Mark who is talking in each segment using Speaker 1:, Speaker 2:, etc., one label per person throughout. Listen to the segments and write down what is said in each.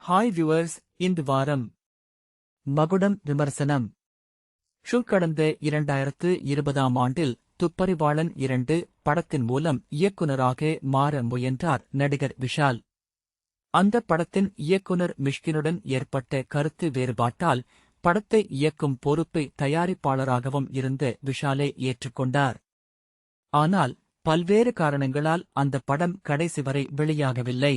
Speaker 1: Hi viewers, இந்த வாரம் மகுடம் விமர்சனம். கடந்த 2020ஆம் ஆண்டில் துப்பறிவாளன் 2 படத்தின் மூலம் இயக்குனராக மாற முயன்றார் நடிகர் விஷால். அந்த படத்தின் இயக்குனர் மிஷ்கினுடன் ஏற்பட்ட கருத்து வேறுபாட்டால் படத்தை இயக்கும் பொறுப்பை தயாரிப்பாளராகவும் இருந்த விஷாலே ஏற்றுக்கொண்டார். ஆனால் பல்வேறு காரணங்களால் அந்த படம் கடைசி வரை வெளியாகவில்லை.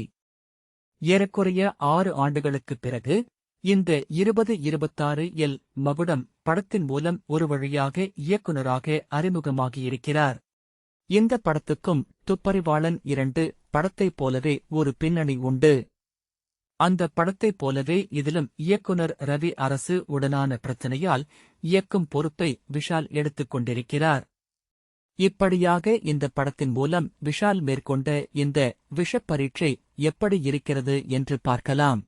Speaker 1: ஏறக்குறைய 6 ஆண்டுகளுக்குப் பிறகு இந்த 2026இல் மகுடம் படத்தின் மூலம் ஒரு வழியாக இயக்குனராக அறிமுகமாகியிருக்கிறார். இந்த படத்துக்கும் துப்பறிவாளன் 2 படத்தைப் போலவே ஒரு பின்னணி உண்டு. அந்த படத்தைப் போலவே இதிலும் இயக்குனர் ரவி அரசு உடனான பிரச்சனையால் இயக்கும் பொறுப்பை விஷால் எடுத்துக் கொண்டிருக்கிறார். இப்படியாக இந்த படத்தின் மூலம் விஷால் மேற்கொண்ட இந்த விஷப்பரீட்சை எப்படி இருக்கிறது என்று பார்க்கலாம்.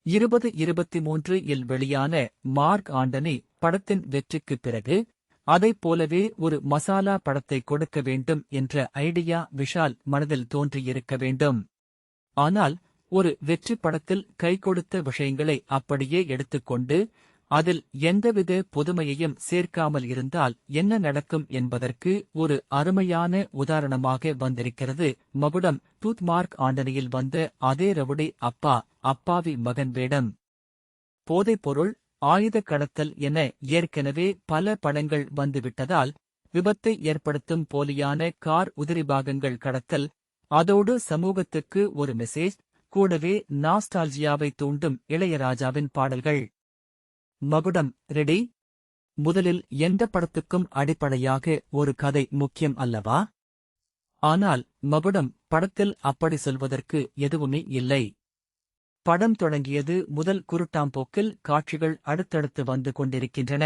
Speaker 1: 2023இல் வெளியான மார்க் ஆண்டனி படத்தின் வெற்றிக்குப் பிறகு அதைப் போலவே ஒரு மசாலா படத்தை கொடுக்க வேண்டும் என்ற ஐடியா விஷால் மனதில் தோன்றியிருக்க வேண்டும். ஆனால் ஒரு வெற்றி படத்தில் கை கொடுத்த விஷயங்களை அப்படியே எடுத்துக்கொண்டு அதில் எந்தவித புதுமையையும் சேர்க்காமல் இருந்தால் என்ன நடக்கும் என்பதற்கு ஒரு அருமையான உதாரணமாக வந்திருக்கிறது மகுடம். மார்க் ஆண்டனியில் வந்த அதே ரவுடி அப்பா, அப்பாவி மகன் வேடம். போதைப்பொருள், ஆயுத கடத்தல் என ஏற்கனவே பல படங்கள் வந்துவிட்டதால் விபத்தை ஏற்படுத்தும் போலியான கார் உதிரிபாகங்கள் கடத்தல், அதோடு சமூகத்துக்கு ஒரு மெசேஜ், கூடவே நாஸ்டால்ஜியாவை தூண்டும் இளையராஜாவின் பாடல்கள். மகுடம் ரெடி. முதலில் எந்த படத்துக்கும் அடிப்படையாக ஒரு கதை முக்கியம் அல்லவா? ஆனால் மகுடம் படத்தில் அப்படி சொல்வதற்கு எதுவுமே இல்லை. படம் தொடங்கியது முதல் குருட்டாம்போக்கில் காட்சிகள் அடுத்தடுத்து வந்து கொண்டிருக்கின்றன.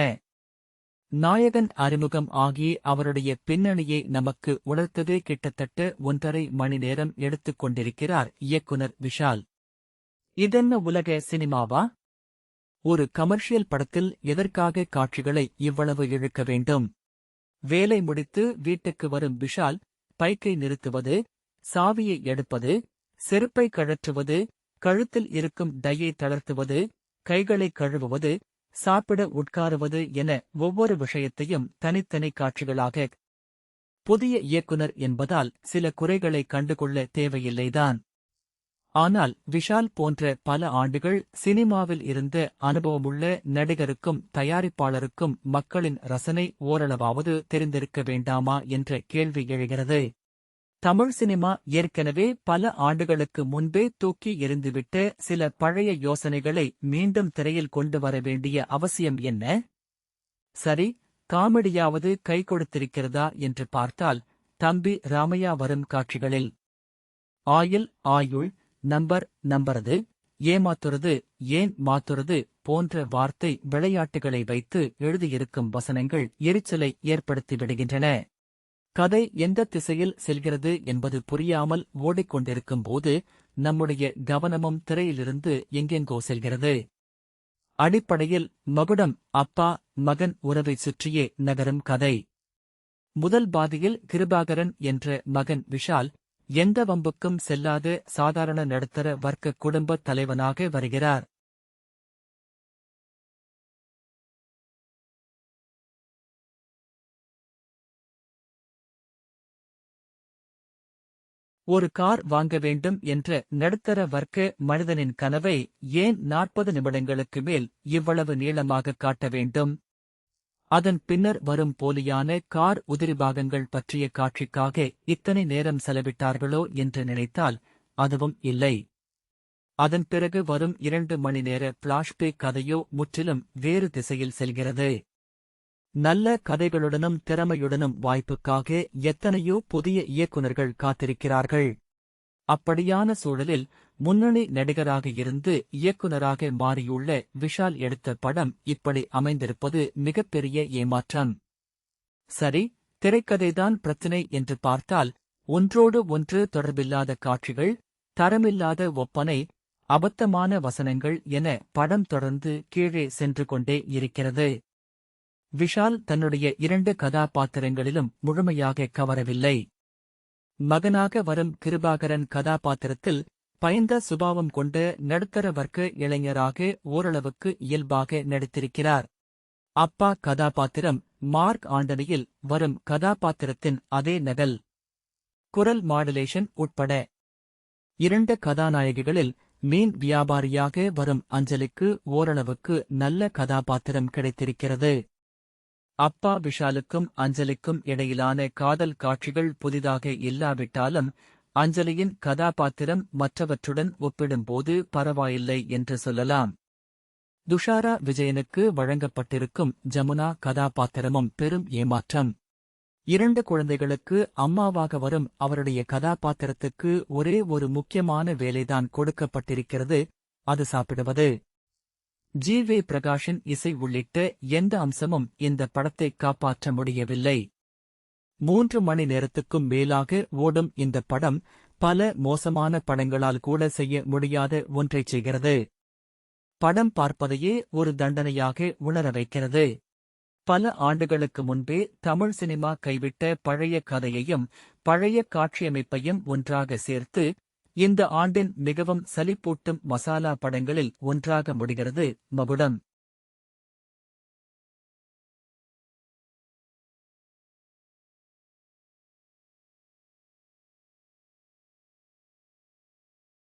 Speaker 1: நாயகன் அறிமுகம் ஆகி அவருடைய பின்னணியை நமக்கு உணர்த்தவே கிட்டத்தட்ட 1.5 மணி நேரம் எடுத்துக் கொண்டிருக்கிறார் இயக்குனர் விஷால். இதென்ன உலக சினிமாவா? ஒரு கமர்ஷியல் படத்தில் எதற்காக காட்சிகளை இவ்வளவு இழுக்க வேண்டும்? வேலை முடித்து வீட்டுக்கு வரும் விஷால் பைக்கை நிறுத்துவது, சாவியை எடுப்பது, செருப்பை கழற்றுவது, கழுத்தில் இருக்கும் டையை தளர்த்துவது, கைகளை கழுவுவது, சாப்பிட உட்காருவது என ஒவ்வொரு விஷயத்தையும் தனித்தனி காட்சிகளாக. புதிய இயக்குனர் என்பதால் சில குறைகளை கண்டுகொள்ள தேவையில்லைதான். ஆனால் விஷால் போன்ற பல ஆண்டுகள் சினிமாவில் இருந்த அனுபவமுள்ள நடிகருக்கும் தயாரிப்பாளருக்கும் மக்களின் ரசனை ஓரளவாவது தெரிந்திருக்க வேண்டாமா என்ற கேள்வி எழுகிறது. தமிழ் சினிமா ஏற்கனவே பல ஆண்டுகளுக்கு முன்பே தூக்கி எறிந்துவிட்ட சில பழைய யோசனைகளை மீண்டும் திரையில் கொண்டு வர வேண்டிய அவசியம் என்ன? சரி, காமெடியாவது கை கொடுத்திருக்கிறதா என்று பார்த்தால் தம்பி ராமையா வரும் காட்சிகளில் ஆயுள் நம்புறது, ஏமாத்துறது, ஏன் மாத்துறது போன்ற வார்த்தை விளையாட்டுகளை வைத்து எழுதியிருக்கும் வசனங்கள் எரிச்சலை ஏற்படுத்திவிடுகின்றன. கதை எந்த திசையில் செல்கிறது என்பது புரியாமல் ஓடிக்கொண்டிருக்கும் போது நம்முடைய கவனமும் திரையிலிருந்து எங்கெங்கோ செல்கிறது. அடிப்படையில் மகுடம் அப்பா மகன் உறவை சுற்றியே நகரும் கதை. முதல் பாதியில் கிருபாகரன் என்ற மகன் விஷால் எந்த வம்புக்கும் செல்லாத சாதாரண நடுத்தர வர்க்க குடும்பத் தலைவனாக வருகிறார். ஒரு கார் வாங்க வேண்டும் என்ற நடுத்தர வர்க்க மனிதனின் கனவை ஏன் 40 நிமிடங்களுக்கு மேல் இவ்வளவு நீளமாக காட்ட வேண்டும்? அதன் பின்னர் வரும் போலியான கார் உதிரிபாகங்கள் பற்றிய காட்சிக்காக இத்தனை நேரம் செலவிட்டார்களோ என்று நினைத்தால் அதுவும் இல்லை. அதன் பிறகு வரும் 2 மணி நேர பிளாஷ்பேக் கதையோ முற்றிலும் வேறு திசையில் செல்கிறது. நல்ல கதைகளுடனும் திறமையுடனும் வாய்ப்புக்காக எத்தனையோ புதிய இயக்குனர்கள் காத்திருக்கிறார்கள். அப்படியான சூழலில் முன்னணி நடிகராக இருந்து இயக்குனராக மாறியுள்ள விஷால் எடுத்த படம் இப்படி அமைந்திருப்பது மிகப்பெரிய ஏமாற்றம். சரி, திரைக்கதைதான் பிரச்சினை என்று பார்த்தால் ஒன்றோடு ஒன்று தொடர்பில்லாத காட்சிகள், தரமில்லாத ஒப்பனை, அபத்தமான வசனங்கள் என படம் தொடர்ந்து கீழே சென்று கொண்டே இருக்கிறது. விஷால் தன்னுடைய 2 கதாபாத்திரங்களிலும் முழுமையாக கவரவில்லை. மகனாக வரும் கிருபாகரன் கதாபாத்திரத்தில் பயந்த சுபாவம் கொண்ட நடுத்தர வர்க்க இளைஞராக ஓரளவுக்கு இயல்பாக நடித்திருக்கிறார். அப்பா கதாபாத்திரம் மார்க் ஆண்டனியில் வரும் கதாபாத்திரத்தின் அதே நகல். குரல் மாடுலேஷன் உட்பட 2 கதாநாயகிகளில் மீன் வியாபாரியாக வரும் அஞ்சலிக்கு ஓரளவுக்கு நல்ல கதாபாத்திரம் கிடைத்திருக்கிறது. அப்பா விஷாலுக்கும் அஞ்சலிக்கும் இடையிலான காதல் காட்சிகள் புதிதாக இல்லாவிட்டாலும் அஞ்சலியின் கதாபாத்திரம் மற்றவற்றுடன் ஒப்பிடும்போது பரவாயில்லை என்று சொல்லலாம். துஷாரா விஜயனுக்கு வழங்கப்பட்டிருக்கும் ஜமுனா கதாபாத்திரமும் பெரும் ஏமாற்றம். 2 குழந்தைகளுக்கு அம்மாவாக வரும் அவருடைய கதாபாத்திரத்துக்கு ஒரே ஒரு முக்கியமான வேலைதான் கொடுக்கப்பட்டிருக்கிறது, அது சாப்பிடுவது. ஜி.வே. பிரகாஷின் இசை உள்ளிட்ட எந்த அம்சமும் இந்த படத்தை காப்பாற்ற முடியவில்லை. 3 மணி நேரத்துக்கும் மேலாக ஓடும் இந்த படம் பல மோசமான படங்களால் கூட செய்ய முடியாத ஒன்றைச் செய்கிறது. படம் பார்ப்பதையே ஒரு தண்டனையாக உணர வைக்கிறது. பல ஆண்டுகளுக்கு முன்பே தமிழ் சினிமா கைவிட்ட பழைய கதையையும் பழைய காட்சியமைப்பையும் ஒன்றாக சேர்த்து இந்த ஆண்டின் மிகவும் சலிப்பூட்டும் மசாலா படங்களில் ஒன்றாக முடிகிறது மகுடம்.